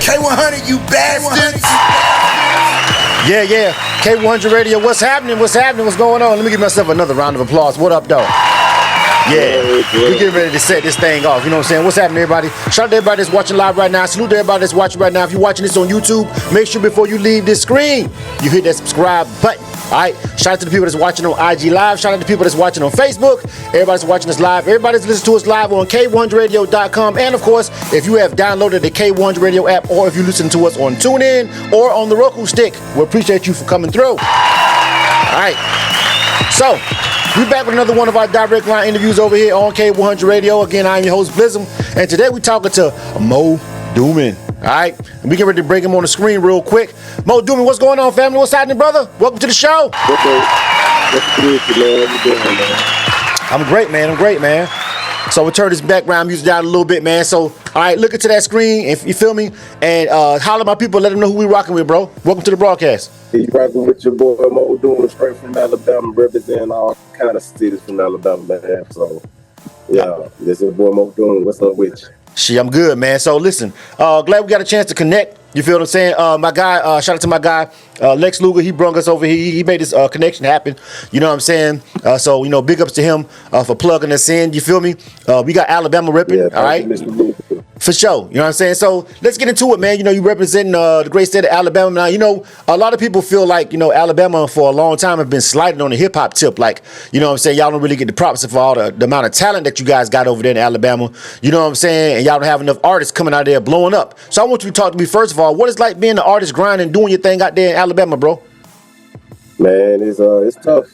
K100, you bastards. Yeah. K100 Radio. What's happening? What's going on? Let me give myself another round of applause. What up, though? Yeah, we getting ready to set this thing off. You know what I'm saying? What's happening, everybody? Shout out to everybody that's watching live right now. Salute to everybody that's watching right now. If you're watching this on YouTube, make sure before you leave this screen, you hit that subscribe button. All right? Shout out to the people that's watching on IG Live. Shout out to the people that's watching on Facebook. Everybody's watching us live. Everybody's listening to us live on K100radio.com. And, of course, if you have downloaded the K100 Radio app or if you listen to us on TuneIn or on the Roku stick, we appreciate you for coming through. All right. So, we're back with another one of our direct line interviews over here on K100 Radio. Again, I'm your host, Blizzum. And today we're talking to Moe Doomn. All right? And we get ready to bring him on the screen real quick. Moe Doomn, what's going on, family? What's happening, brother? Welcome to the show. I'm great, man. So we'll turn this background music down a little bit, man. So, all right, look into that screen, if you feel me, and holler at my people, let them know who we rocking with, bro. Welcome to the broadcast. You rocking with your boy Moe Doomn, straight from Alabama, representing all kind of cities from Alabama, man. So, yeah, this is boy Moe Doomn. What's up with you? Shit, I'm good, man. So listen, glad we got a chance to connect. You feel what I'm saying? My guy, shout out to my guy, Lex Luger. He brung us over here. He made this connection happen. You know what I'm saying? So, you know, big ups to him for plugging us in. You feel me? We got Alabama ripping, all right? For sure. You know what I'm saying? So let's get into it, man. You know, you representing the great state of Alabama. Now, you know, a lot of people feel like, you know, Alabama for a long time have been slighted on the hip hop tip. Like, you know what I'm saying? Y'all don't really get the props for all the amount of talent that you guys got over there in Alabama. You know what I'm saying? And y'all don't have enough artists coming out there blowing up. So I want you to talk to me, first of all, what it's like being an artist, grinding, doing your thing out there in Alabama, bro? Man, it's tough.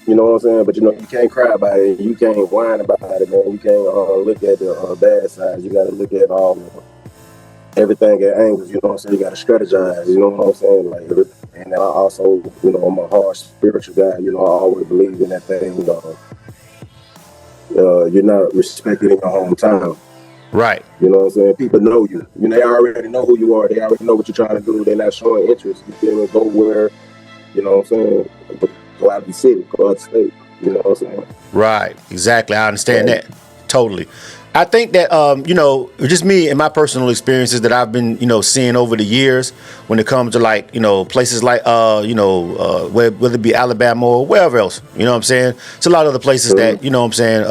You know what I'm saying? But, you know, you can't cry about it. You can't whine about it, man. You can't look at the bad side. You got to look at everything at angles. You know what I'm saying? You got to strategize. You know what I'm saying? Like, and I also, you know, I'm a hard spiritual guy. You know, I always believe in that thing. You're not respected in your hometown. Right. You know what I'm saying? People know you. You know, they already know who you are. They already know what you're trying to do. They're not showing interest. You feel me? Go where, you know what I'm saying? Go out of the city, go out of the state. You know what I'm saying? Right. Exactly. I understand that. Totally. I think that, you know, just me and my personal experiences that I've been, you know, seeing over the years when it comes to, like, you know, places like, whether it be Alabama or wherever else, you know what I'm saying? It's a lot of other places that, you know what I'm saying,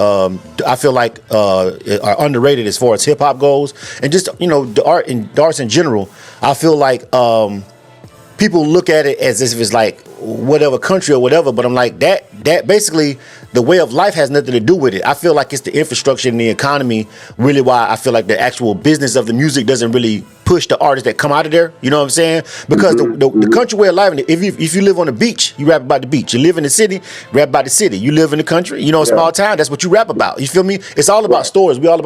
I feel like are underrated as far as hip hop goes. And just, you know, the arts in general, I feel like people look at it as if it's like whatever country or whatever, but I'm like, that basically the way of life has nothing to do with it. I feel like it's the infrastructure and the economy really why I feel like the actual business of the music doesn't really push the artists that come out of there. You know what I'm saying? Because the country way of life, if you live on the beach, you rap about the beach. You live in the city, rap about the city. You live in the country, you know, a small town, that's what you rap about. You feel me? It's all about stories. We all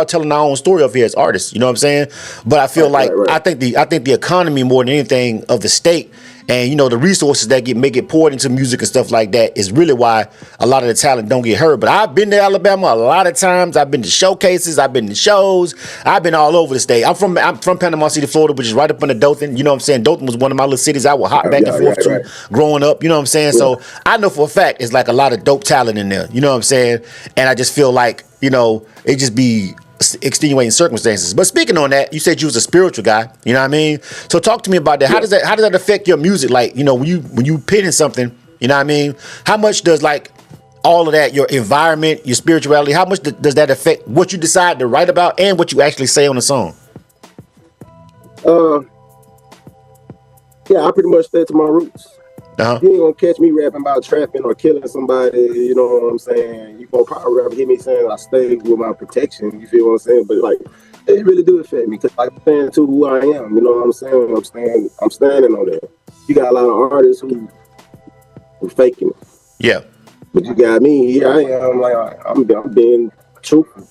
telling our own story up here as artists. You know what I'm saying? But I feel I think the economy more than anything of the state, and, you know, the resources that make it poured into music and stuff like that is really why a lot of the talent don't get heard. But I've been to Alabama a lot of times. I've been to showcases. I've been to shows. I've been all over the state. I'm from Panama City, Florida, which is right up under Dothan. You know what I'm saying? Dothan was one of my little cities I would hop back and forth to growing up. You know what I'm saying? So I know for a fact it's like a lot of dope talent in there. You know what I'm saying? And I just feel like, you know, it just be extenuating circumstances. But speaking on that, you said you was a spiritual guy, you know what I mean? So talk to me about that. How does that affect your music? Like, you know, when you pitting something, you know what I mean? How much does, like, all of that, your environment, your spirituality, how much does that affect what you decide to write about and what you actually say on the song? Yeah, I pretty much stay to my roots. Uh-huh. You ain't gonna catch me rapping about trapping or killing somebody, you know what I'm saying? You gonna probably rather hear me saying I stay with my protection, you feel what I'm saying? But, like, it really do affect me because, like, I'm saying to who I am, you know what I'm saying? I'm standing on that. You got a lot of artists who faking it. Yeah. But you got me, here I am, like, I'm being truthful.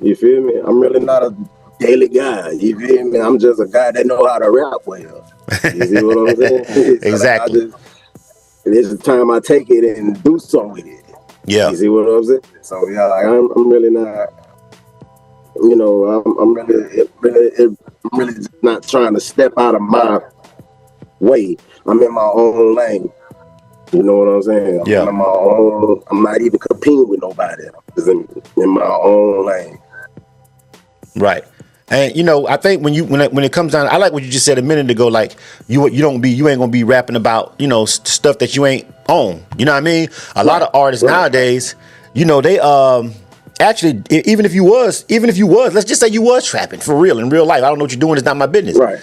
You feel me? I'm really not a daily guy, you feel me? I'm just a guy that know how to rap well. You see what I'm saying? Exactly. It's the time I take it and do something with it. Yeah. You see what I'm saying? So, yeah, like, I'm really not, you know, I'm really just not trying to step out of my way. I'm in my own lane. You know what I'm saying? Yeah. I'm in my own, I'm not even competing with nobody. I'm just in my own lane. Right. And I think when it comes down, I like what you just said a minute ago. Like you ain't gonna be rapping about stuff that you ain't on. You know what I mean? A lot of artists nowadays, they actually even if you was, let's just say you was trapping for real in real life. I don't know what you're doing. It's not my business. Right.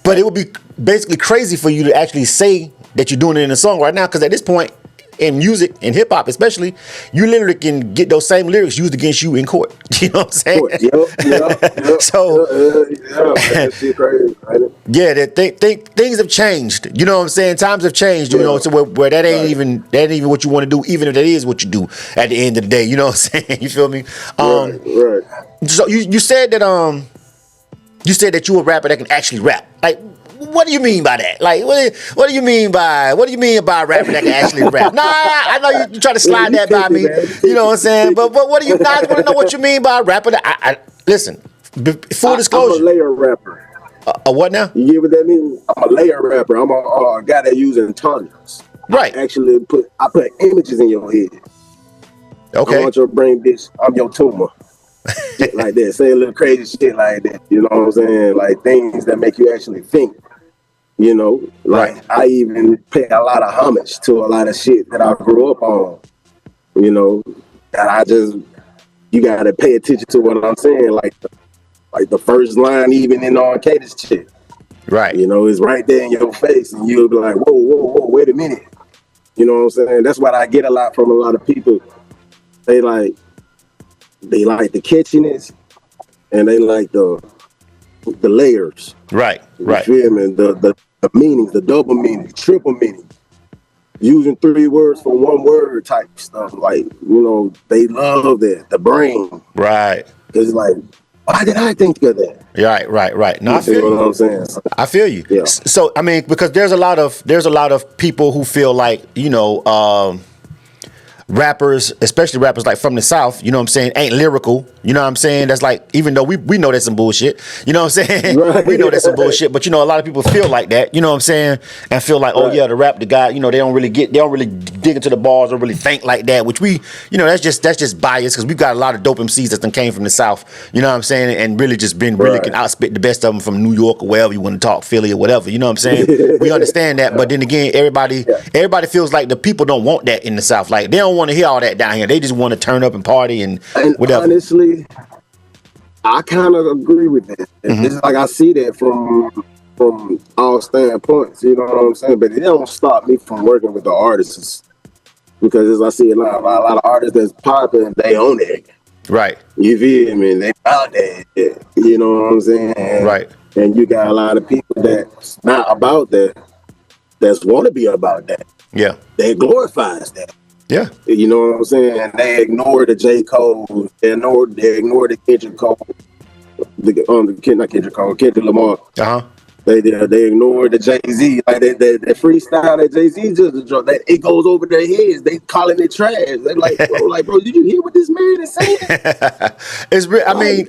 But it would be basically crazy for you to actually say that you're doing it in a song right now, because at this point in music and hip hop especially, you literally can get those same lyrics used against you in court. You know what I'm saying? Yep. So that shit crazy, right? Yeah, things have changed. You know what I'm saying? Times have changed. So where that ain't even what you want to do, even if that is what you do at the end of the day. You know what I'm saying? You feel me? Right. So you said that you a rapper that can actually rap. Like, what do you mean by that? Like, what do you mean by a rapper that can actually rap? Nah, I know you try to slide that by me. You know what I'm saying? But what do you guys want to know what you mean by a rapper? Listen, full disclosure. I'm a layer rapper. A what now? You get what that means? I'm a layer rapper. I'm a guy that uses entendres. Right. I put images in your head. Okay. I want your brain, bitch. I'm your tumor. Shit like that. Say a little crazy shit like that. You know what I'm saying? Like things that make you actually think. Like I even pay a lot of homage to a lot of shit that I grew up on. That you gotta pay attention to what I'm saying. Like the first line, even in Arcadis shit. Right. It's right there in your face, and you'll be like, whoa, wait a minute. You know what I'm saying? That's what I get a lot from a lot of people. They like the catchiness, and they like the layers. Right. You feel me? The meanings, the double meaning, triple meaning. Using 3 words for 1 word type stuff. Like, they love that. The brain. Right. It's like, why did I think of that? Right. No, I feel you. You. Know what I'm saying? I feel you. Yeah. So I mean, because there's a lot of people who feel like rappers, especially rappers like from the South, you know what I'm saying, ain't lyrical. You know what I'm saying? That's like, even though we know that's some bullshit. You know what I'm saying? Right. We know that's some bullshit, but a lot of people feel like that, you know what I'm saying? And feel like, oh yeah, the rap, the guy, they don't really dig into the bars or really think like that, which that's just bias, because we've got a lot of dope MCs that came from the South, you know what I'm saying? And really just been really can outspit the best of them from New York or wherever you want to talk, Philly or whatever, you know what I'm saying? We understand that, but then again, everybody feels like the people don't want that in the South. Like, they don't want to hear all that down here. They just want to turn up and party and whatever. Honestly, I kind of agree with that. It's like I see that from all standpoints, you know what I'm saying? But it don't stop me from working with the artists, because as I see a lot of artists that's popping, they own it. Right. You feel me? They about that. You know what I'm saying? Right. And you got a lot of people that's not about that, that's want to be about that. Yeah. That glorifies that. Yeah. You know what I'm saying? And they ignore the J. Cole. They ignore the Kendrick Cole. Not Kendrick Cole, Kendrick Lamar. They ignore the Jay-Z. Like they freestyle that Jay-Z just dropped. It goes over their heads. They calling it trash. They like, bro, did you hear what this man is saying? It's real. I mean,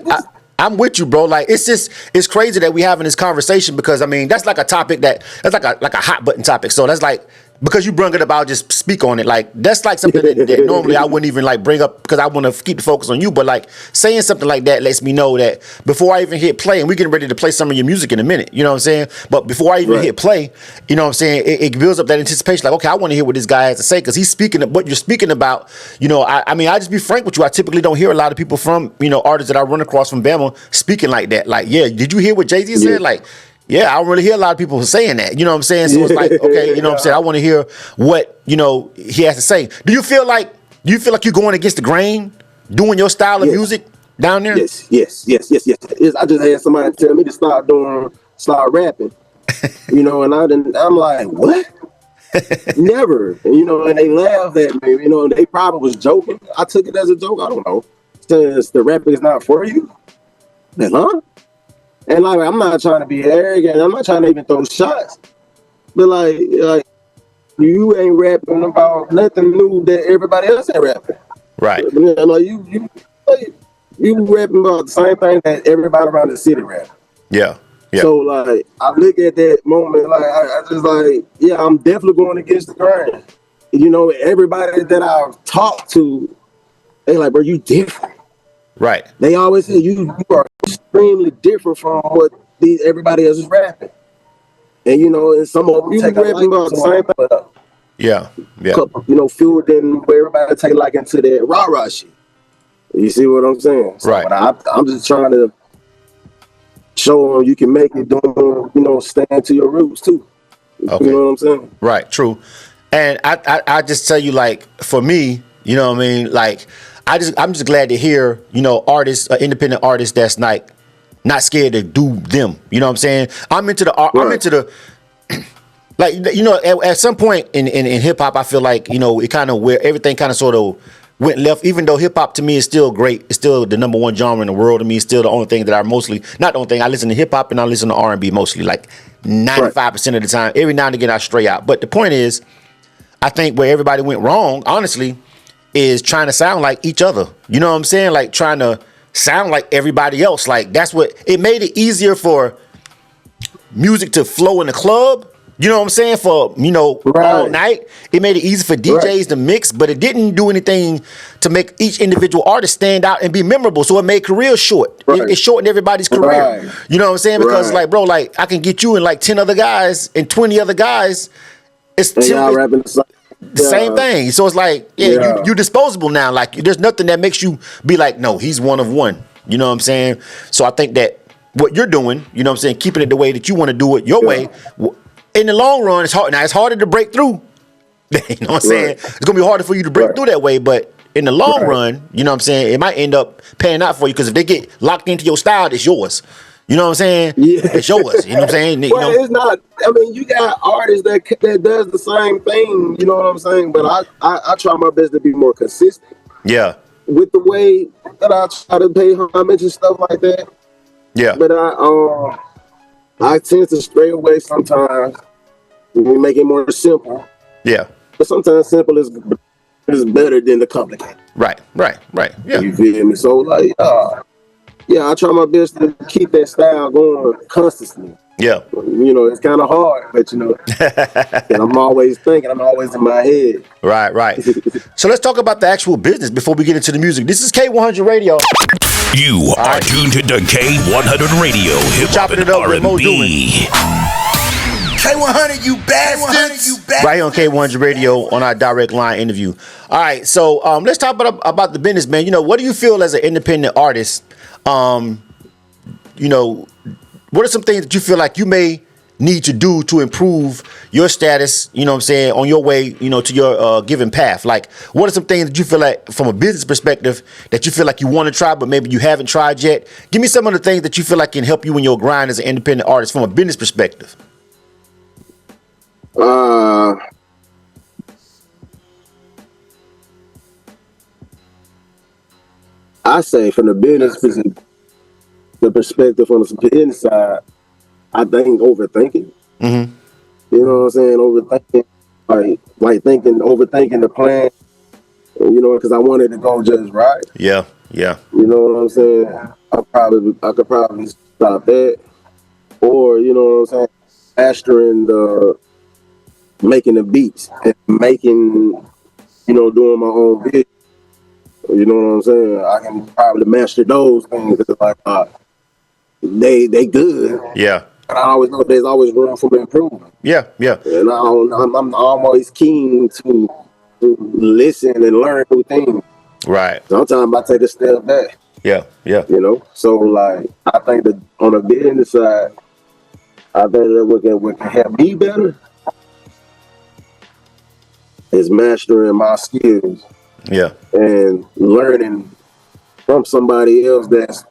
I'm with you, bro. Like, it's crazy that we having this conversation, because I mean, that's like a topic that's like a hot button topic. So that's like, because you brought it up, I'll just speak on it. Like, that's like something that normally I wouldn't even like bring up, because I want to keep the focus on you. But like, saying something like that lets me know that before I even hit play, and we're getting ready to play some of your music in a minute, you know what I'm saying? But before I even hit play, you know what I'm saying, it builds up that anticipation. Like, okay, I want to hear what this guy has to say, because he's speaking of what you're speaking about. I mean, I just be frank with you. I typically don't hear a lot of people from, artists that I run across from Bama speaking like that. Like, yeah, did you hear what Jay-Z said? Like, yeah, I don't really hear a lot of people saying that. You know what I'm saying? So it's like, okay, you know what I'm saying? I want to hear what, he has to say. Do you feel like you're going against the grain, doing your style of music down there? Yes. I just had somebody tell me to start rapping. And I'm like, what? Never. And they laughed at me. They probably was joking. I took it as a joke. I don't know. Since the rapping is not for you. Then, huh? And like, I'm not trying to be arrogant. I'm not trying to even throw shots. But like you ain't rapping about nothing new that everybody else ain't rapping. Right. You rapping about the same thing that everybody around the city rapping. Yeah. So like, I look at that moment, like I just like, yeah, I'm definitely going against the grain. Everybody that I've talked to, they like, bro, you different. Right. They always say you are extremely different from what everybody else is rapping. And and some of them you take rapping about the same thing, but Yeah. fueled in where everybody take like into that rah-rah shit. You see what I'm saying? So, Right. But I'm just trying to show them you can make it doing, stand to your roots too. Okay. You know what I'm saying? Right, true. And I just tell you, like, for me, you know what I mean? Like, I'm just glad to hear, artists, independent artists that's not scared to do them. You know what I'm saying? I'm into the like, at some point in hip hop, I feel like, it kind of where everything kind of sort of went left, even though hip hop to me is still great. It's still the number one genre in the world to me. It's still the only thing that not the only thing, I listen to hip hop and I listen to R&B mostly, like 95% of the time. Every now and again I stray out. But the point is, I think where everybody went wrong, honestly, is trying to sound like each other. You know what I'm saying? Like trying to sound like everybody else. Like that's what it made it easier for music to flow in the club. You know what I'm saying? For, all night. It made it easy for DJs to mix, but it didn't do anything to make each individual artist stand out and be memorable. So it made careers short. It shortened everybody's career. You know what I'm saying? Because like, bro, like I can get you and like 10 other guys and 20 other guys. It's rapping the same thing. So it's like, you're disposable now. Like there's nothing that makes you be like, no, he's one of one. You know what I'm saying? So I think that what you're doing, you know what I'm saying, keeping it the way that you want to do it your way, in the long run, it's hard. Now it's harder to break through. You know what I'm saying? It's gonna be harder for you to break through that way, but in the long run, you know what I'm saying, it might end up paying out for you because if they get locked into your style, it's yours. You know what I'm saying? Yeah. It's yours. You know what I'm saying? Well, it's not. I mean, you got artists that does the same thing. You know what I'm saying? But I try my best to be more consistent. Yeah. With the way that I try to pay homage and stuff like that. Yeah. But I tend to stray away sometimes. We make it more simple. Yeah. But sometimes simple is better than the complicated. Right. Yeah. You feel me? So like, I try my best to keep that style going constantly. Yeah. It's kind of hard, but and I'm always thinking, I'm always in my head. Right. So let's talk about the actual business before we get into the music. This is K100 Radio. You are tuned to K100 Radio, hip hop and R&B. K100, you bastards! Right here on K100 Radio on our direct line interview. All right, so let's talk about the business, man. What do you feel as an independent artist? What are some things that you feel like you may need to do to improve your status, you know what I'm saying, on your way, to your given path? Like, what are some things that you feel like from a business perspective that you feel like you want to try, but maybe you haven't tried yet? Give me some of the things that you feel like can help you in your grind as an independent artist from a business perspective. I say from the business perspective, from the inside, I think overthinking. Mm-hmm. You know what I'm saying? Overthinking, like overthinking the plan. Because I wanted to go just right. Yeah. You know what I'm saying? I could probably stop that, or you know what I'm saying, mastering making the beats and making, doing my own video. You know what I'm saying? I can probably master those things. Like they good. Yeah. But I always know there's always room for improvement. Yeah. And I'm always keen to listen and learn new things. Right. Sometimes I take a step back. Yeah. So like I think that on the business side, I think that what can help me better is mastering my skills. Yeah. And learning from somebody else that's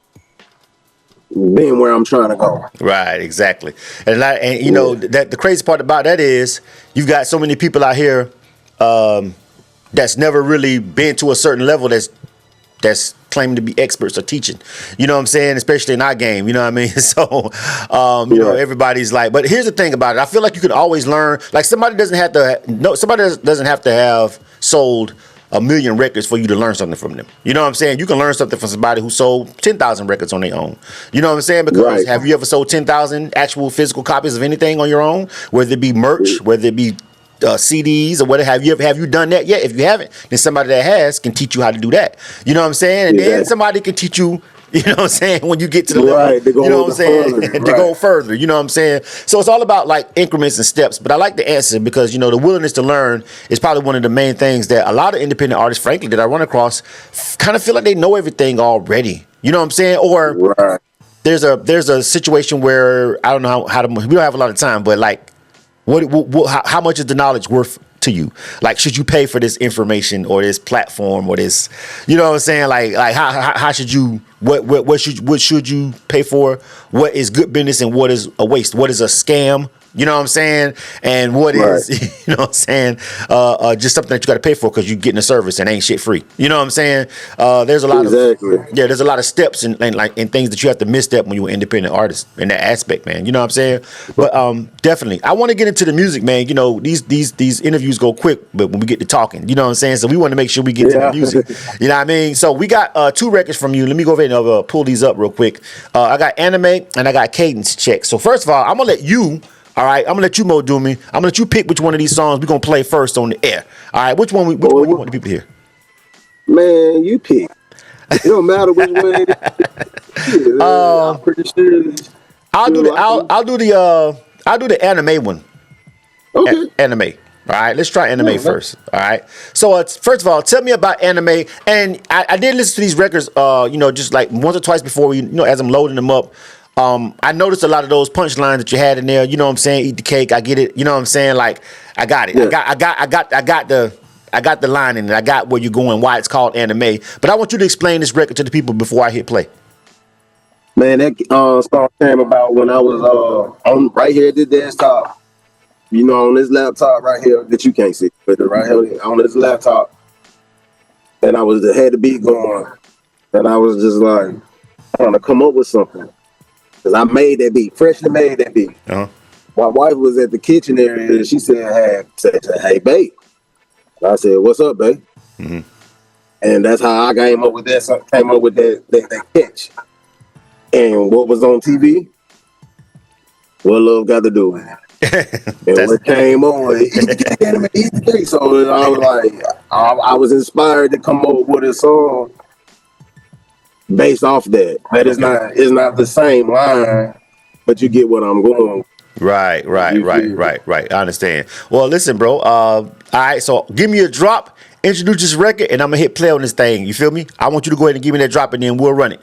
been where I'm trying to go. Right, exactly. And that the crazy part about that is you've got so many people out here that's never really been to a certain level that's claiming to be experts or teaching. You know what I'm saying? Especially in our game, you know what I mean? So, everybody's like, but here's the thing about it. I feel like you can always learn. Like somebody doesn't have to have sold 1 million records for you to learn something from them. You know what I'm saying? You can learn something from somebody who sold 10,000 records on their own. You know what I'm saying? Because have you ever sold 10,000 actual physical copies of anything on your own? Whether it be merch, whether it be CDs or whatever. Have you done that yet? If you haven't, then somebody that has can teach you how to do that. You know what I'm saying? And then somebody can teach you You know what I'm saying? When you get to the Right, level, you know what I'm saying? further, To right. go further, you know what I'm saying? So it's all about like increments and steps. But I like the answer because, you know, the willingness to learn is probably one of the main things that a lot of independent artists, frankly, that I run across kind of feel like they know everything already. You know what I'm saying? Or Right. there's a situation where I don't know how to, we don't have a lot of time, but like, how much is the knowledge worth to you? Like, should you pay for this information or this platform or this, you know what I'm saying? Like how should you, what should you pay for? What is good business and what is a waste? What is a scam? You know what I'm saying? And what is, you know what I'm saying? Just something that you got to pay for because you're getting a service and ain't shit free. You know what I'm saying? There's a lot of there's a lot of steps and things that you have to misstep when you're an independent artist in that aspect, man. You know what I'm saying? But definitely, I want to get into the music, man. You know, these interviews go quick, but when we get to talking, you know what I'm saying? So we want to make sure we get to the music. You know what I mean? So we got 2 records from you. Let me go ahead and pull these up real quick. I got Anime and I got Cadence Check. So first of all, I'm gonna let you. All right, I'm gonna let you, Moe Doomn. I'm gonna let you pick which one of these songs we're gonna play first on the air. All right, which one you want the people to hear? Man, you pick. It don't matter which one it is. I'm pretty sure. I'll do the anime one. Okay. Anime. All right, let's try anime first. All right. So first of all, tell me about anime. And I did listen to these records, you know, just like once or twice before you know, as I'm loading them up. I noticed a lot of those punchlines that you had in there. You know what I'm saying? Eat the cake. I get it. You know what I'm saying? Like I got it. Yeah. I got the line in it. I got where you're going. Why it's called anime. But I want you to explain this record to the people before I hit play. Man, that song came about when I was on right here at the desktop. You know, on this laptop right here that you can't see, but right here on this laptop, and I had the beat going, and I was just like trying to come up with something. Cause I made that beat, freshly made that beat. Uh-huh. My wife was at the kitchen area and she said, "Hey, babe." And I said, "What's up, babe?" Mm-hmm. And that's how I came up with that catch. And what was on TV? What love got to do with it? And what came on? So I was like, I was inspired to come up with a song based off that. That is not the same line, but you get what I'm going. Right. I understand. Well, listen, bro. All right, so give me a drop, introduce this record, and I'm gonna hit play on this thing. You feel me? I want you to go ahead and give me that drop, and then we'll run it.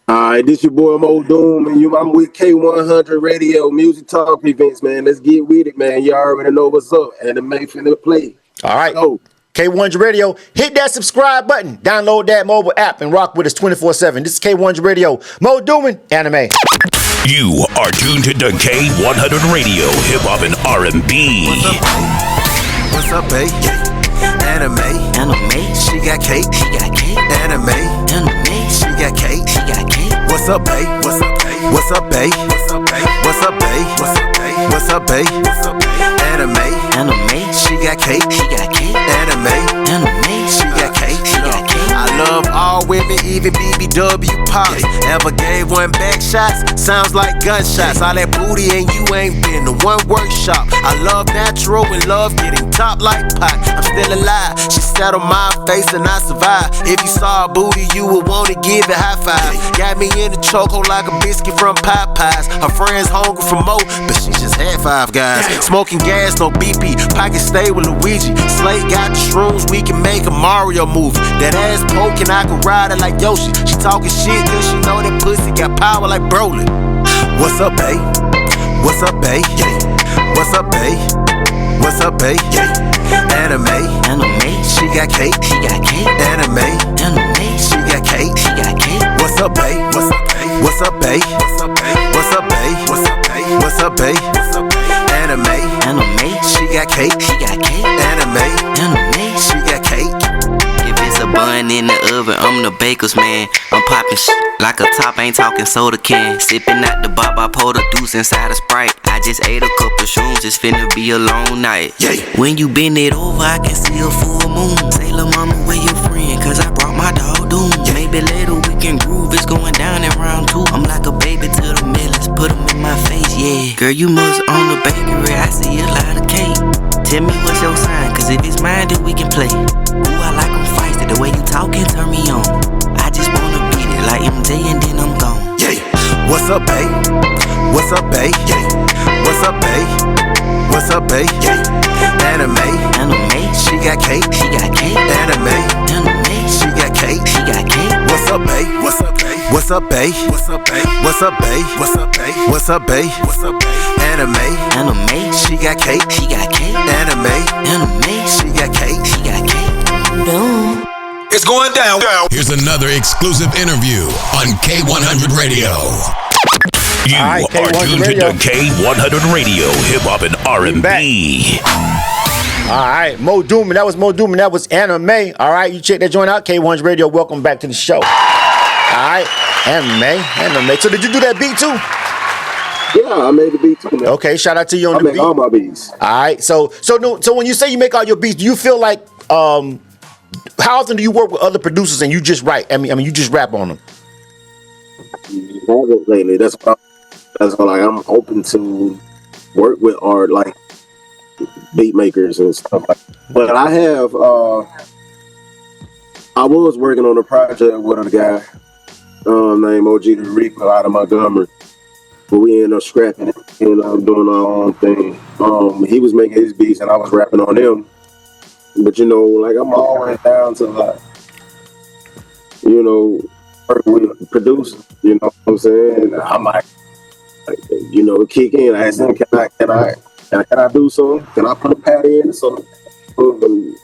All right, this your boy Moe Doomn, and I'm with K100 Radio Music Talk Events, man. Let's get with it, man. You already know what's up, and the main finna play. All right. So, K100 Radio, hit that subscribe button, download that mobile app, and rock with us 24/7. This is K100 Radio. Moe Doomn, anime. You are tuned to K100 Radio, hip hop and R&B. What's up, babe? Anime. She got cake. Anime. She got cake. What's up, babe? What's up, babe? What's up, babe? What's up, babe? What's up, babe? Anime. She got cake. Anime. She got cake. I love all women, even BBW pops. Ever gave one back shots? Sounds like gunshots. All that booty and you ain't been to one workshop. I love natural and love getting top like pot. I'm still alive. She sat on my face and I survived. If you saw a booty, you would want to give it high five. Got me in the chokehold like a biscuit from Popeyes. Her friends hungry for more, but she just had 5 guys. Smoking gas, no BP. Pocket stay with Luigi. Slate got the shrooms, we can make a Mario movie. That ass poking, I could ride it like Yoshi. She talking shit cause she know that pussy got power like Broly. What's up, babe? What's up, babe? What's up, babe? What's up, babe? Anime. She got cake. Anime. She got cake. What's up, babe? What's up, babe? What's up, babe? What's up, babe? What's up, babe? Anime. She got cake. Anime. She got cake. A bun in the oven, I'm the baker's man. I'm popping shit like a top, ain't talking soda can. Sipping out the bop, I pour the deuce inside a Sprite. I just ate a couple shrooms, it's finna be a long night. When you bend it over, I can see a full moon. Say, lil' mama, where your friend? Cause I brought my dog Doom. Maybe later we can groove, it's going down in round 2. I'm like a baby to the millions, put them in my face, yeah. Girl, you must own the bakery, I see a lot of cake. Tell me what's your sign, cause if it's mine, then we can play. Ooh, I like them feisty, the way you talkin' turn me on. I just wanna beat it like MJ say and then I'm gone. Yeah. What's up, babe? What's up, babe? Yeah. What's up, babe? What's up, babe? Yeah. Anime. She got cake. Anime. She got cake. What's up, babe? What's up, babe? What's up, babe? What's up, babe? What's up, babe? What's up, babe? What's up, babe? What's up, babe? Anime. She got cake. Anime. She got cake. Boom. It's going down. Here's another exclusive interview on K100 Radio. You All right, are K100 tuned Radio. to K100 Radio, hip hop and R&B. All right, Moe Doomn. That was Moe Doomn. That was Anime. All right, you check that joint out. K100 Radio. Welcome back to the show. All right, Anime. So did you do that beat too? Yeah, I made the beat too, man. Okay, shout out to you on I the make beat. all my beats. All right, so when you say you make all your beats, do you feel like how often do you work with other producers and you just write? I mean, you just rap on them. Lately, that's all. Like, I'm open to work with art, like beat makers and stuff like that. But I have, I was working on a project with a guy named OG the Reaper out of Montgomery, but we ended up scrapping it and doing our own thing. He was making his beats and I was rapping on them. But you know, like, I'm always down to, like, you know, work with producers. You know what I'm saying? I might, like, you know, kick in. I ask them, can I do something? Can I put a pad in? So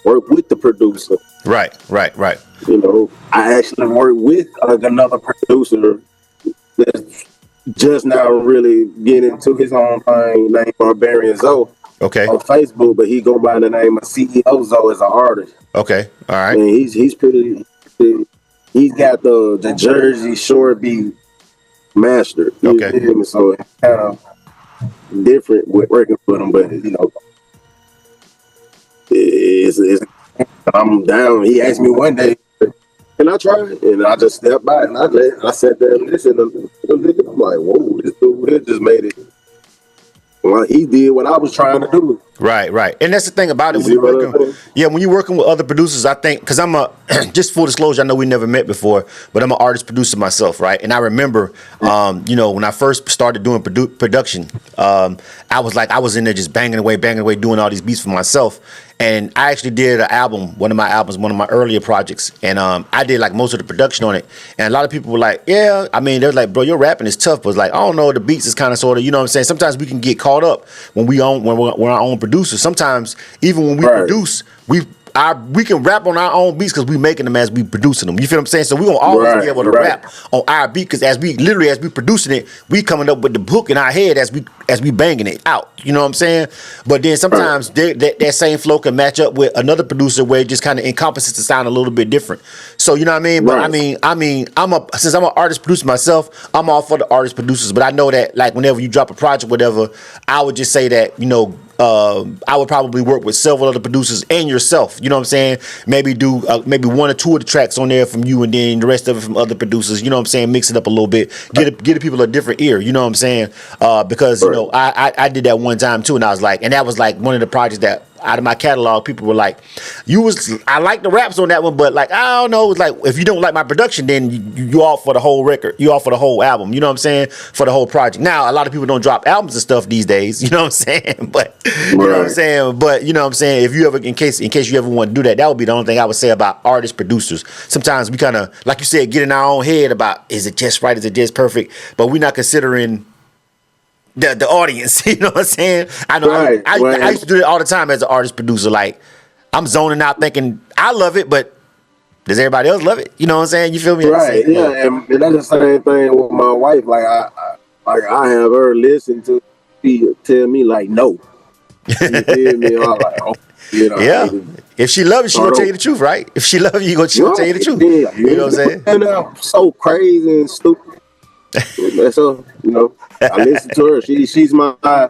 work with the producer. Right. You know, I actually work with another producer that's just now really getting into his own thing named Barbarian Zoe. Okay. On Facebook, but he go by the name of CEO Zoe as an artist. Okay. All right. And he's pretty. He's got the Jersey Shore beat master. Okay. You feel me? So it's kind of different with working with him, but you know, it's I'm down. He asked me one day, "Can I try it?" And I just stepped by and I sat there and listened. I'm like, "Whoa, this dude just made it." Well, he did what I was trying to do. Right. And that's the thing about it. You see what I'm saying? When you're working with other producers, I think, because I'm just full disclosure, I know we never met before, but I'm an artist producer myself, right? And I remember, you know, when I first started doing production, I was in there just banging away, doing all these beats for myself. And I actually did an album, one of my earlier projects. And I did like most of the production on it. And a lot of people were like, yeah, I mean, they're like, bro, your rapping is tough. But it's like, I don't know, the beats is kind of sort of, you know what I'm saying? Sometimes we can get caught up when we're our own producers. Sometimes even when we produce, we can rap on our own beats because we making them as we producing them. You feel what I'm saying? So we gonna always be able to rap on our beat because as we producing it, we coming up with the hook in our head as we banging it out. You know what I'm saying? But then sometimes that same flow can match up with another producer where it just kind of encompasses the sound a little bit different. So you know what I mean? But I mean, since I'm an artist producer myself, I'm all for the artist producers. But I know that like whenever you drop a project, whatever, I would just say that, you know, I would probably work with several other producers and yourself. You know what I'm saying? Maybe do maybe one or two of the tracks on there from you, and then the rest of it from other producers. You know what I'm saying? Mix it up a little bit. Get the people a different ear. You know what I'm saying? Because you know I did that one time too, and that was like one of the projects that out of my catalog, people were like, I like the raps on that one, but like, I don't know, it's like, if you don't like my production, then you off for the whole record, you off for the whole album, you know what I'm saying, for the whole project. Now, a lot of people don't drop albums and stuff these days, you know what I'm saying, but, you know what I'm saying, but, you know what I'm saying, if you ever, in case you ever want to do that would be the only thing I would say about artists, producers. Sometimes we kind of, like you said, get in our own head about, is it just right, is it just perfect, but we're not considering the audience, you know what I'm saying? I know I used to do it all the time as an artist producer. Like, I'm zoning out thinking I love it, but does everybody else love it? You know what I'm saying? You feel me? Right, yeah, and that's the same thing with my wife. Like I have her listen to me tell me like no. You feel me? I'm like, oh, you know. Yeah. If she loves you, she gonna tell you the truth, right? If she loves you, she gonna tell you the truth. Yeah, you know what I'm saying? And I'm so crazy and stupid. That's her, you know. I listen to her. She's my. I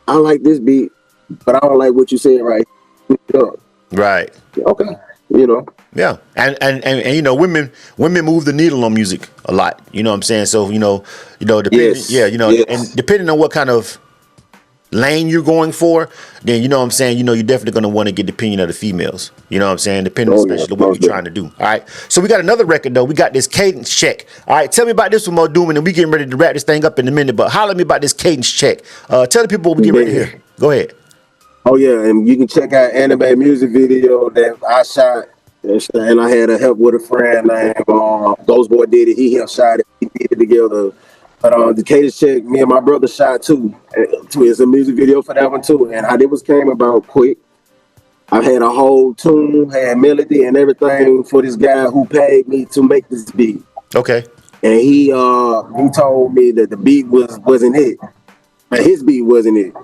like this beat, but I don't like what you said right. Right. Okay. You know. Yeah, and you know, women move the needle on music a lot. You know what I'm saying? So you know, depending, and depending on what kind of lane you're going for, then you know what I'm saying, you're definitely going to want to get the opinion of the females. You know what I'm saying? Depending especially on what you're trying to do. All right. So we got another record though. We got this cadence check. All right. Tell me about this one, Moe Doomn, and we getting ready to wrap this thing up in a minute. But holler at me about this cadence check. Tell the people what we get ready to hear. Go ahead. Oh yeah, and you can check out anime music video that I shot, and I had a help with a friend named Ghost Boy did it. He helped shot it. He did it together. But the cadence check, me and my brother shot too. It's a music video for that one too. And how it came about quick. I had a whole tune, had melody and everything for this guy who paid me to make this beat. Okay. And he told me that the beat wasn't it. But his beat wasn't it.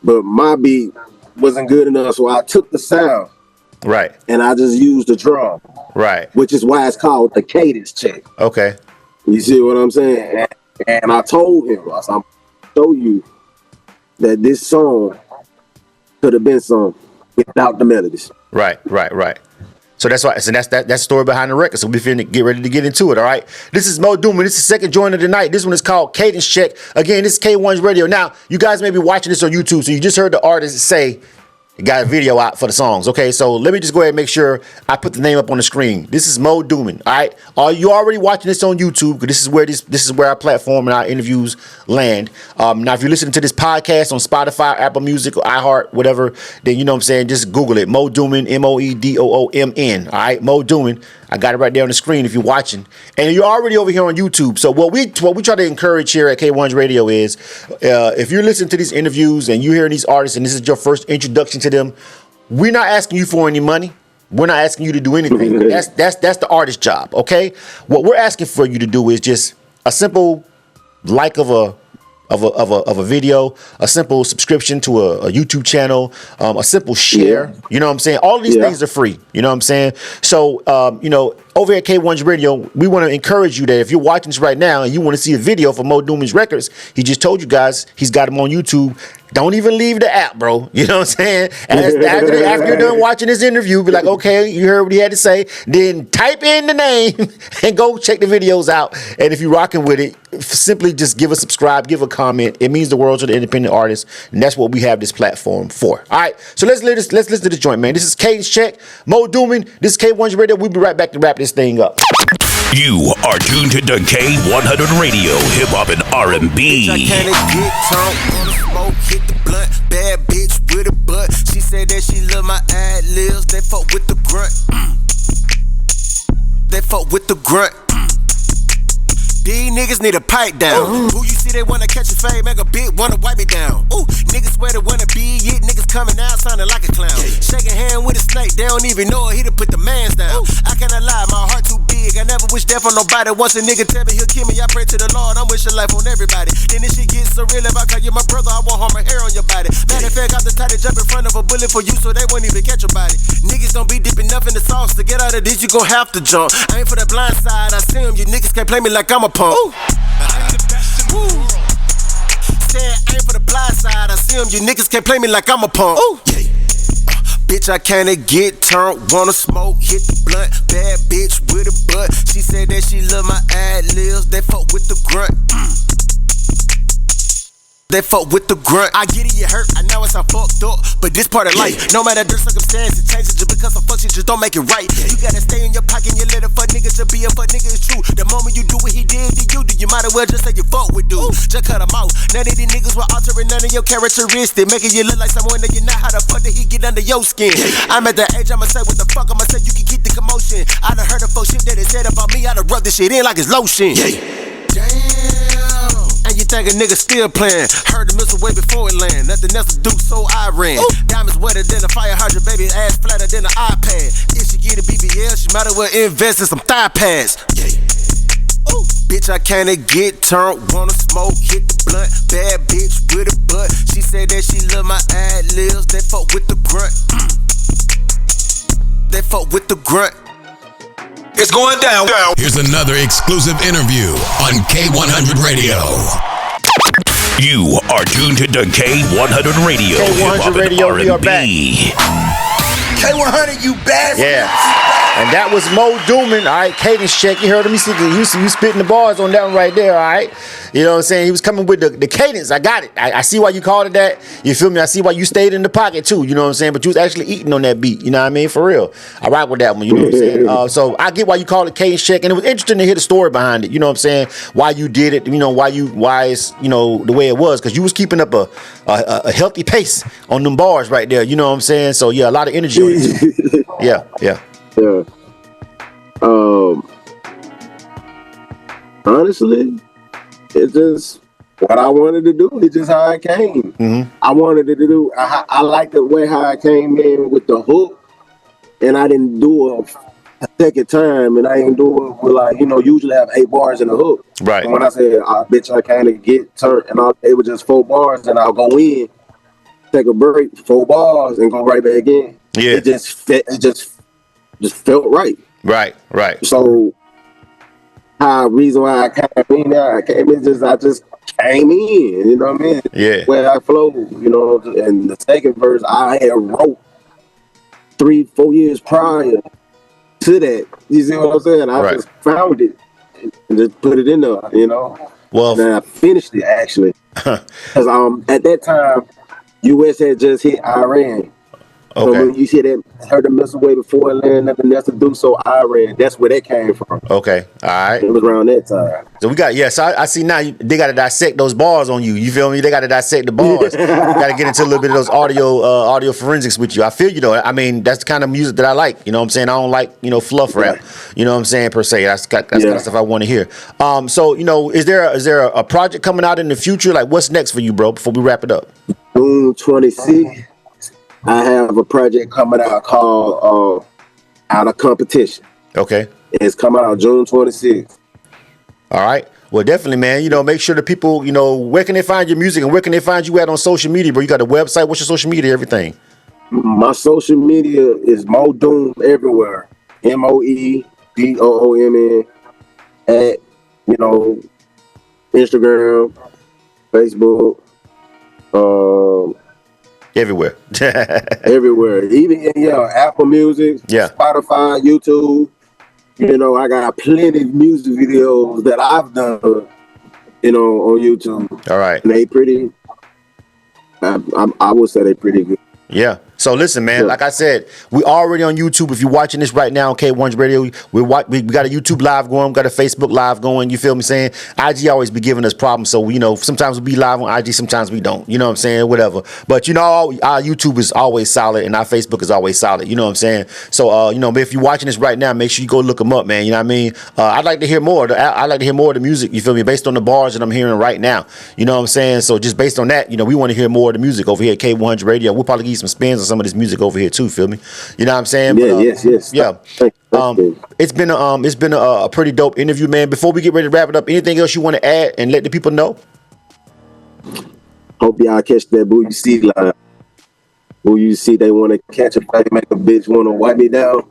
But my beat wasn't good enough, so I took the sound. Right. And I just used the drum. Right. Which is why it's called the cadence check. Okay. You see what I'm saying? And I told him, I'm going to show you that this song could have been sung without the melodies. Right. So that's why. So that's the story behind the record. So we finna get ready to get into it. All right. This is Moe Doomn. This is the second joint of the night. This one is called Cadence Check. Again, this is K1's Radio. Now, you guys may be watching this on YouTube, so you just heard the artist say he got a video out for the songs. Okay, so let me just go ahead and make sure I put the name up on the screen. This is Moe Doomn. All right. Are you already watching this on YouTube? Because this is where our platform and our interviews land. Now, if you're listening to this podcast on Spotify, Apple Music, or iHeart, whatever, then you know what I'm saying. Just Google it. Moe Doomn, Moedoomn. All right, Moe Doomn. I got it right there on the screen if you're watching, and you're already over here on YouTube. So what we try to encourage here at K1's Radio is, if you're listening to these interviews and you're hearing these artists and this is your first introduction to them, we're not asking you for any money. We're not asking you to do anything. That's the artist's job. Okay, what we're asking for you to do is just a simple like of a video, a simple subscription to a YouTube channel, a simple share. You know what I'm saying? All of these things are free. You know what I'm saying? So, over at K1's Radio, we want to encourage you that if you're watching this right now and you want to see a video for Moe Doomn's records, he just told you guys he's got them on YouTube. Don't even leave the app, bro. You know what I'm saying? After you're done watching this interview, be like, okay, you heard what he had to say. Then type in the name and go check the videos out. And if you're rocking with it, simply just give a subscribe, give a comment. It means the world to the independent artists, and that's what we have this platform for. All right, so let's listen to this joint, man. This is Cadence Check, Moe Doomn. This is K1's Radio. We'll be right back to wrap this thing up. You are tuned to K100 Radio, hip hop and R&B. I can't get turned, wanna smoke, hit the blunt. Bad bitch with a butt. She said that she love my ad libs. They fuck with the grunt. They fuck with the grunt. These niggas need a pipe down. Who you see they wanna catch a fade, make a big wanna wipe it down. Ooh, niggas swear they wanna be it. Niggas coming out sounding like a clown. Shaking hand with a snake, they don't even know it. He done put the mans down. I cannot lie, my heart too big. I never wish death on nobody. Once a nigga tell me he'll kill me, I pray to the Lord. I'm wishing life on everybody. Then this shit gets so real. If I call you my brother, I won't harm a hair on your body. Matter of fact, got the tight to jump in front of a bullet for you, so they won't even catch your body. Niggas don't be dipping enough in the sauce to get out of this. You gon' have to jump. I ain't for the blind side. I see him. You niggas can't play me like I'm a punk. I'm the best in the world. Said I ain't for the blind side. I see him. You niggas can't play me like I'm a punk. Bitch, I can't get turned. Wanna smoke, hit the blunt. Bad bitch with a butt. She said that she love my ad libs. They fuck with the grunt. They fuck with the grunt. I get it, you hurt. I know it's I fucked up, but this part of life. No matter the circumstance, it changes just because I'm fucking just don't make it right. You gotta stay in your pocket. You let a fuck nigga to be a fuck nigga. It's true. The moment you do what he did to you might as well just say you fuck with dude. Just cut him out. None of these niggas will altering none of your characteristics, making you look like someone that you're not. How the fuck did he get under your skin? I'm at the age. I'ma say what the fuck I'ma say. You can keep the commotion. I done heard the fuck shit that they said about me. I done rubbed this shit in like it's lotion. Damn. And you think a nigga still playing? Heard the missile way before it land. Nothing else to do, so I ran. Diamonds wetter than a fire hydrant, baby. Ass flatter than an iPad. If she get a BBL, she might as well invest in some thigh pads. Ooh. Bitch, I can't get turned. Wanna smoke, hit the blunt. Bad bitch with a butt. She said that she love my ad libs. They fuck with the grunt. They fuck with the grunt. It's going down. Here's another exclusive interview on K100 Radio. You are tuned to K100 Radio. K100 Radio, we are back. K100, you bastard. Yeah. And that was Moe Doomn, all right, cadence check. You heard him, you spitting the bars on that one right there, all right? You know what I'm saying? He was coming with the cadence. I got it. I see why you called it that. You feel me? I see why you stayed in the pocket too, you know what I'm saying? But you was actually eating on that beat, you know what I mean? For real. I rock with that one, you know what I'm saying? So I get why you call it cadence check, and it was interesting to hear the story behind it, you know what I'm saying? Why you did it, you know, why it's, you know, the way it was, because you was keeping up a healthy pace on them bars right there, you know what I'm saying? So yeah, a lot of energy on it. Yeah. Yeah. Honestly, it's just what I wanted to do. It's just how I came. Mm-hmm. I wanted to do. I like the way how I came in with the hook, and I didn't do a second time, and I didn't do it with, like, you know, usually have 8 bars in the hook. Right. And when I said, bitch, I kind of get turned, and it was just 4 bars, and I'll go in, take a break, 4 bars, and go right back in. Yeah. It just felt right. Right. So, reason why I came in there, I just came in, you know what I mean? Yeah. Where I flowed, you know, and the second verse I had wrote 3-4 years prior to that. You see what I'm saying? I just found it and just put it in there, you know? Well, and I finished it actually. Because at that time, US had just hit Iran. Okay. So when you see that, heard the missile way before it landed, nothing else to do, so Iran, that's where that came from. Okay, all right. It was around that time. So we got, so I see now they got to dissect those bars on you. You feel me? They got to dissect the bars. Got to get into a little bit of those audio forensics with you. I feel you though. I mean, that's the kind of music that I like. You know what I'm saying? I don't like, you know, fluff rap. You know what I'm saying, per se. That's kind of stuff I want to hear. So, you know, is there a project coming out in the future? Like, what's next for you, bro? Before we wrap it up. June 26th. I have a project coming out called Out of Competition. Okay. It's coming out June 26th. All right. Well, definitely, man. You know, make sure the people, you know, where can they find your music and where can they find you at on social media, bro? You got a website. What's your social media, everything? My social media is Moe Doomn everywhere. MoeDoomn at, you know, Instagram, Facebook, everywhere. everywhere. Even Apple Music, Spotify, YouTube. You know, I got plenty of music videos that I've done, you know, on YouTube. All right. And they pretty, I would say they pretty good. Yeah. So listen, man, like I said, we already on YouTube. If you're watching this right now on K100 Radio, we got a YouTube live going, we got a Facebook live going, you feel me saying? IG always be giving us problems, so, you know, sometimes we be live on IG, sometimes we don't, you know what I'm saying, whatever. But, you know, our YouTube is always solid and our Facebook is always solid, you know what I'm saying? So, you know, if you're watching this right now, make sure you go look them up, man, you know what I mean? I'd like to hear more. I'd like to hear more of the music, you feel me, based on the bars that I'm hearing right now, you know what I'm saying? So just based on that, you know, we want to hear more of the music over here at K100 Radio. We'll probably give you some spins on some of this music over here too, feel me? You know what I'm saying? Yeah, but, yes. Yeah. It's been a pretty dope interview, man. Before we get ready to wrap it up, anything else you want to add and let the people know? Hope y'all catch that Boo You See line. Boo You See, they want to catch a fight, make a bitch want to wipe me down.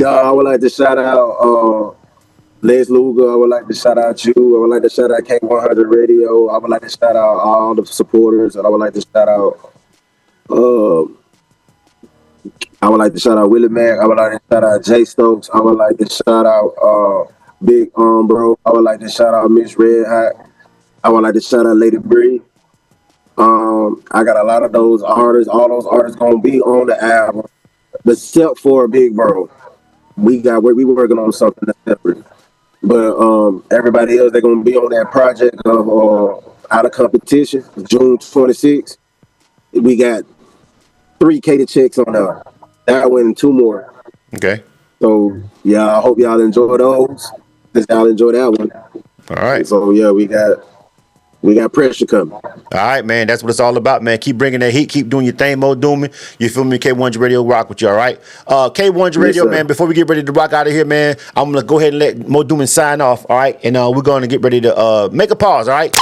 No, I would like to shout out Les Luger. I would like to shout out you. I would like to shout out K100 Radio. I would like to shout out all the supporters. And I would like to shout out Willie Mack. I would like to shout out Jay Stokes. I would like to shout out Big Bro. I would like to shout out Miss Red Hot. I would like to shout out Lady Bree. I got a lot of those artists. All those artists gonna be on the album, except for Big Bro. We working on something that's separate. But everybody else, they're gonna be on that project of Out of Competition, June 26th. We got 3 cater checks on there. That one and 2 more. Okay. So yeah, I hope y'all enjoy those. Since y'all enjoy that one. All right. So yeah, we got pressure coming. All right, man. That's what it's all about, man. Keep bringing that heat. Keep doing your thing, Moe Doomn. You feel me? K100 Radio rock with you, all right? K100 Radio, man, before we get ready to rock out of here, man, I'm going to go ahead and let Moe Doomn sign off, all right? And we're going to get ready to make a pause, all right?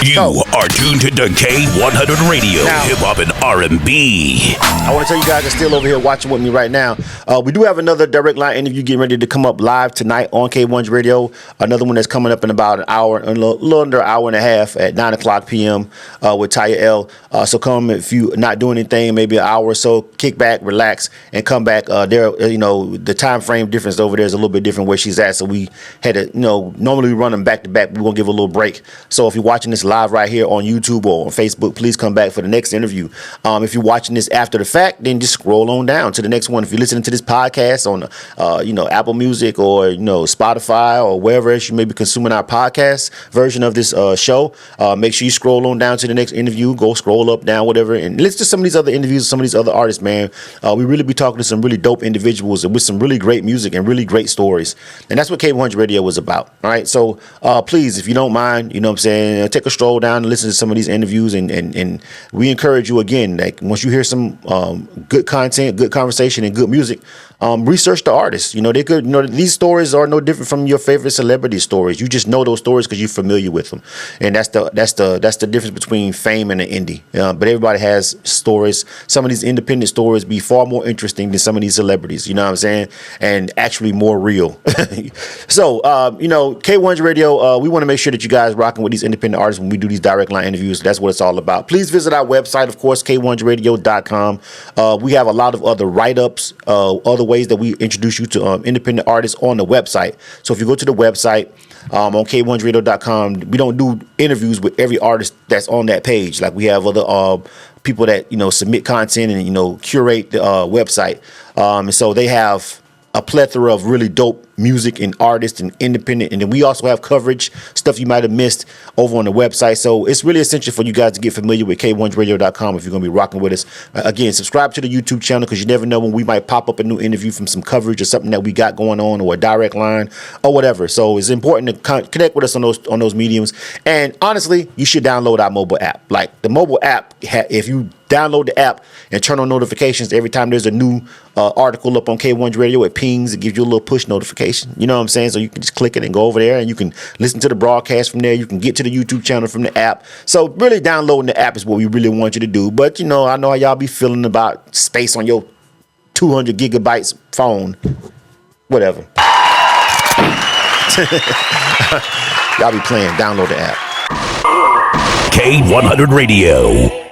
You are tuned to K100 Radio, Now- hip hop and R&B. I want to tell you guys that's still over here watching with me right now. We do have another direct line interview getting ready to come up live tonight on K1's Radio. Another one that's coming up in about an hour, a little under an hour and a half at 9 o'clock p.m. With Taya L. So come if you're not doing anything, maybe an hour or so, kick back, relax, and come back. The time frame difference over there is a little bit different where she's at. So we had to, normally we run them back to back. We're going to give a little break. So if you're watching this live right here on YouTube or on Facebook, please come back for the next interview. If you're watching this after the fact, then just scroll on down to the next one. If you're listening to this podcast on Apple Music or Spotify or wherever else you may be consuming our podcast version of this show, make sure you scroll on down to the next interview. Go scroll up, down, whatever, and listen to some of these other interviews, some of these other artists, man. We really be talking to some really dope individuals and with some really great music and really great stories, and that's what K100 Radio was about. All right, so please, if you don't mind, take a stroll down and listen to some of these interviews, and we encourage you again, like once you hear some good content, good conversation, and good music, research the artists. They could, these stories are no different from your favorite celebrity stories. You just know those stories because you're familiar with them, and that's the difference between fame and an indie. But everybody has stories. Some of these independent stories be far more interesting than some of these celebrities. You know what I'm saying? And actually more real. So K1's Radio, we want to make sure that you guys rocking with these independent artists when we do these direct line interviews. That's what it's all about. Please visit our website, of course, k1radio.com. We have a lot of other write-ups, other ways that we introduce you to independent artists on the website. So if you go to the website on k1radio.com, we don't do interviews with every artist that's on that page. Like we have other people that submit content and curate the website, and so they have a plethora of really dope music and artists and independent, and then we also have coverage, stuff you might have missed over on the website. So it's really essential for you guys to get familiar with k1radio.com if you're going to be rocking with us. Again, subscribe to the YouTube channel because you never know when we might pop up a new interview from some coverage or something that we got going on, or a direct line or whatever. So it's important to connect with us on those mediums. And honestly, you should download our mobile app. Like the mobile app, if you download the app and turn on notifications every time there's a new article up on K1 Radio, it pings, it gives you a little push notification. You know what I'm saying? So you can just click it and go over there, and you can listen to the broadcast from there. You can get to the YouTube channel from the app. So really downloading the app is what we really want you to do. But I know how y'all be feeling about space on your 200 gigabytes phone. Whatever. Y'all be playing. Download the app. K100 Radio.